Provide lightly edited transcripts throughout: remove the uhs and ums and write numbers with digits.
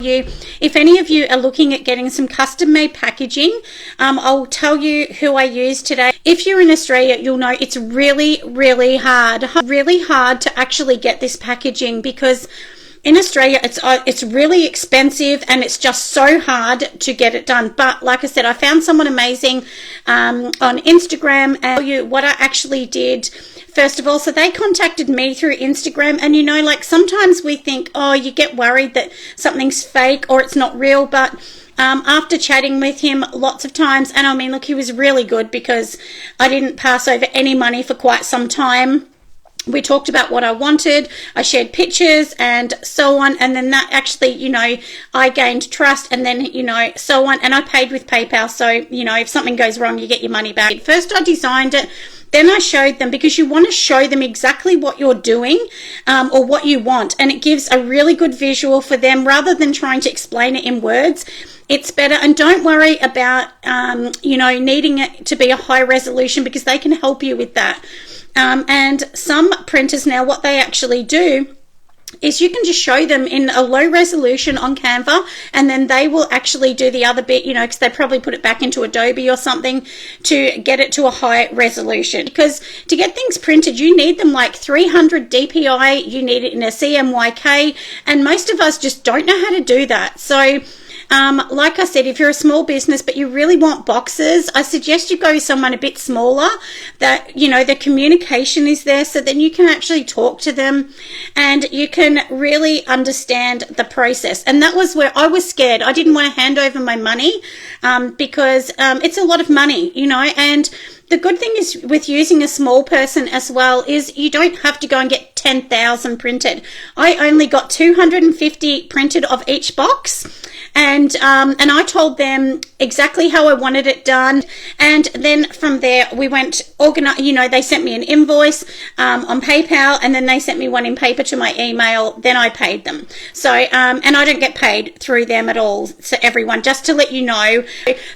you. If any of you are looking at getting some custom made packaging, I'll tell you who I used today. If you're in Australia, you'll know it's really hard to actually get this packaging, because in Australia it's really expensive and it's just so hard to get it done. But like I said, I found someone amazing on Instagram, and I'll tell you what I actually did. First of all, so they contacted me through Instagram, and like sometimes we think, oh, you get worried that something's fake or it's not real, but after chatting with him lots of times, and I mean, look, he was really good, because I didn't pass over any money for quite some time. We talked about what I wanted, I shared pictures and so on, and then that actually, I gained trust, and then, so on, and I paid with PayPal, so, if something goes wrong, you get your money back. First I designed it, then I showed them, because you want to show them exactly what you're doing or what you want, and it gives a really good visual for them rather than trying to explain it in words. It's better. And don't worry about, needing it to be a high resolution, because they can help you with that. And some printers now, what they actually do is you can just show them in a low resolution on Canva, and then they will actually do the other bit, because they probably put it back into Adobe or something to get it to a high resolution. Because to get things printed, you need them like 300 DPI, you need it in a CMYK, and most of us just don't know how to do that. So like I said, if you're a small business but you really want boxes, I suggest you go with someone a bit smaller, that the communication is there, so then you can actually talk to them and you can really understand the process. And that was where I was scared. I didn't want to hand over my money because it's a lot of money, and the good thing is with using a small person as well is you don't have to go and get 10,000 printed. I only got 250 printed of each box, and I told them exactly how I wanted it done, and then from there we went organize. They sent me an invoice on PayPal, and then they sent me one in paper to my email. Then I paid them. So and I don't get paid through them at all. So everyone, just to let you know,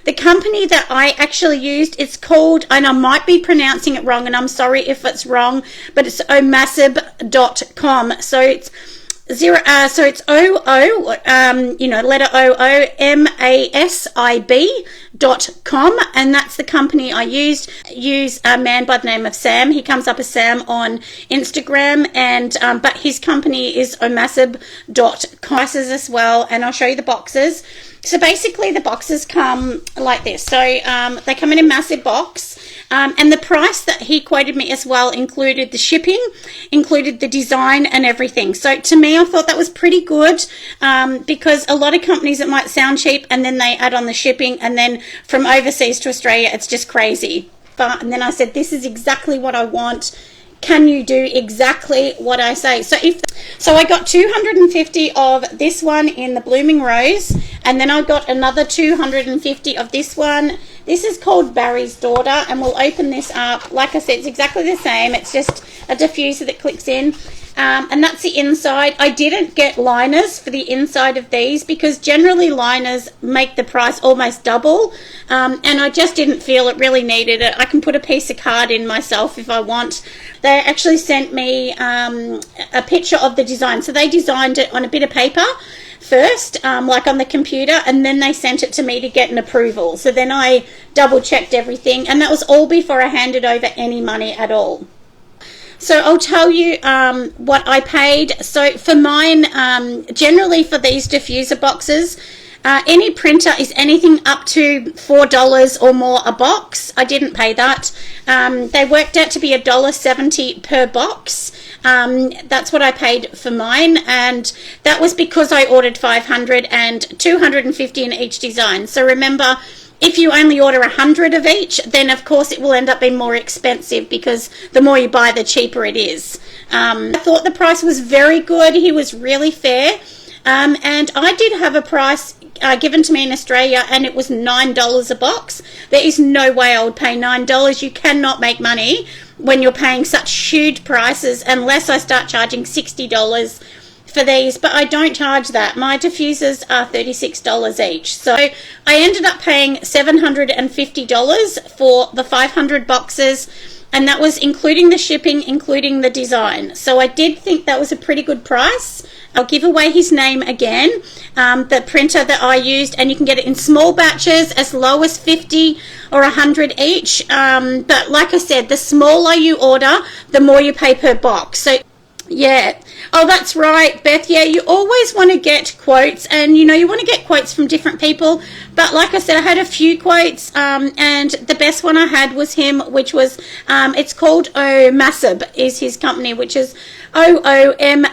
the company that I actually used, it's called, and I might be pronouncing it wrong, and I'm sorry if it's wrong, but it's Oomasib.com. So it's so it's letter OOMASIB.com, and that's the company I used. Use a man by the name of Sam. He comes up as Sam on Instagram, and but his company is Oomasib.com as well, and I'll show you the boxes. So basically the boxes come like this. So they come in a massive box, and the price that he quoted me as well included the shipping, included the design and everything. So to me, I thought that was pretty good, because a lot of companies, it might sound cheap and then they add on the shipping, and then from overseas to Australia it's just crazy. And then I said, this is exactly what I want. Can you do exactly what I say? So I got 250 of this one in the Blooming Rose, and then I got another 250 of this one. This is called Barry's Daughter, and we'll open this up. Like I said, it's exactly the same. It's just a diffuser that clicks in. And that's the inside. I didn't get liners for the inside of these, because generally liners make the price almost double, and I just didn't feel it really needed it. I can put a piece of card in myself if I want. They actually sent me a picture of the design. So they designed it on a bit of paper first, like on the computer, and then they sent it to me to get an approval. So then I double checked everything, and that was all before I handed over any money at all. So I'll tell you what I paid. So for mine, generally for these diffuser boxes, any printer is anything up to $4 or more a box. I didn't pay that. They worked out to be $1.70 per box. That's what I paid for mine, and that was because I ordered 500 and 250 in each design. So remember, if you only order 100 of each, then of course it will end up being more expensive, because the more you buy, the cheaper it is. I thought the price was very good. He was really fair. And I did have a price given to me in Australia, and it was $9 a box. There is no way I would pay $9. You cannot make money when you're paying such huge prices, unless I start charging $60 for these, but I don't charge that. My diffusers are $36 each. So I ended up paying $750 for the 500 boxes, and that was including the shipping, including the design. So I did think that was a pretty good price. I'll give away his name again, the printer that I used, and you can get it in small batches as low as 50 or 100 each. But like I said, the smaller you order, the more you pay per box. So yeah. Oh, that's right, Beth. Yeah, you always want to get quotes, and you want to get quotes from different people. But like I said, I had a few quotes, and the best one I had was him, which was it's called Oomasib is his company, which is OOMASIB.com.